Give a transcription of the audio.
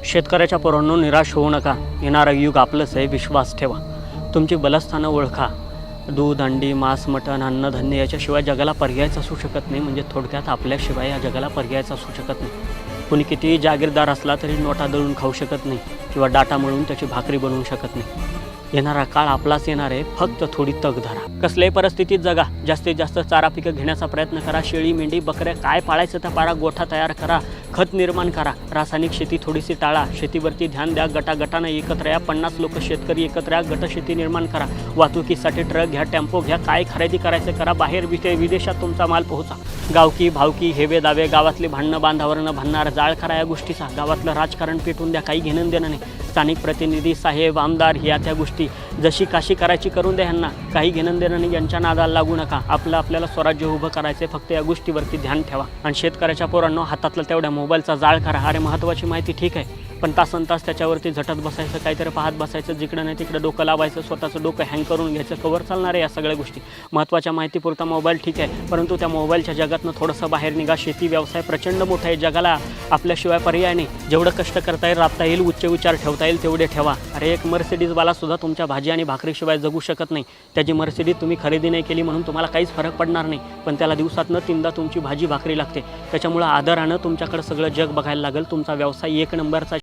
शेतकऱ्याच्या पोरांनो, निराश होऊ नका. येणारं युग आपलंच आहे, विश्वास ठेवा. तुमची बलस्थानं ओळखा. दूध, अंडी, मांस, मटण, अन्नधान्य याच्याशिवाय जगाला पर्यायच असू शकत नाही. म्हणजे थोडक्यात आपल्याशिवाय या जगाला पर्यायच असू शकत नाही. कुणी कितीही जागीरदार असला तरी नोटा दळून खाऊ शकत नाही किंवा डाटा मळून त्याची भाकरी बनवू शकत नाही. येणारा काळ आपलाच येणार आहे, फक्त थोडी तग धरा. कसल्याही परिस्थितीत जगा. जास्तीत जास्त चारा पिकं घेण्याचा प्रयत्न करा. शेळी, मेंढी, बकऱ्या काय पाळायचं त्या पाळा. गोठा तयार करा. खत निर्माण करा. रासायनिक शेती थोडीशी टाळा. शेतीवरती ध्यान द्या. गटागटानं एकत्र या. 50 लोक शेतकरी एकत्र या. गटशेती निर्माण करा. वाहतुकीसाठी ट्रक घ्या, टेम्पो घ्या. काय खरेदी करायचं करा. बाहेर विदेशात तुमचा माल पोहोचा. गावकी भावकी हेवे दावे, गावातले भांडणं बांधावरनं भांडणार, जाळ करा या गोष्टीचा. गावातलं राजकारण पेटून द्या. काही घेणं देणं नाही. स्थानिक प्रतिनिधी, साहेब, आमदार ह्या त्या गोष्टी जशी काशी करायची करून द्या ह्यांना. काही घेणं देणं नाही. यांच्या नादाला लागू नका. आपल्याला स्वराज्य उभं करायचं आहे. फक्त या गोष्टीवरती ध्यान ठेवा. आणि शेतकऱ्याच्या पोरांनो, हातातलं तेवढ्या मोबाईलचा जाळ करा. अरे महत्त्वाची माहिती ठीक आहे, पण तासनतास त्याच्यावरती झटत बसायचं, काहीतरी पाहत बसायचं, जिकडं नाही तिकडं डोकं लावायचं, स्वतःचं डोकं हँग करून घ्यायचं. कवर चालणार आहे या सगळ्या गोष्टी. महत्त्वाच्या माहितीपुरता मोबाईल ठीक आहे, परंतु त्या मोबाईलच्या जगातनं थोडंसं बाहेर निघा. शेती व्यवसाय प्रचंड मोठा आहे. जगाला आपल्याशिवाय पर्याय नाही. जेवढं कष्ट करता येईल, राबता येईल, उच्च विचार ठेवता येईल तेवढे ठेवा. अरे एक मर्सिडीजवाला सुद्धा तुमच्या भाजी आणि भाकरीशिवाय जगू शकत नाही. त्याची मर्सिडीज तुम्ही खरेदी नाही केली म्हणून तुम्हाला काहीच फरक पडणार नाही, पण त्याला दिवसातनं 3दा तुमची भाजी भाकरी लागते. त्याच्यामुळं आदरानं तुमच्याकडे सगळं जग बघायला लागेल. तुमचा व्यवसाय 1 नंबरचा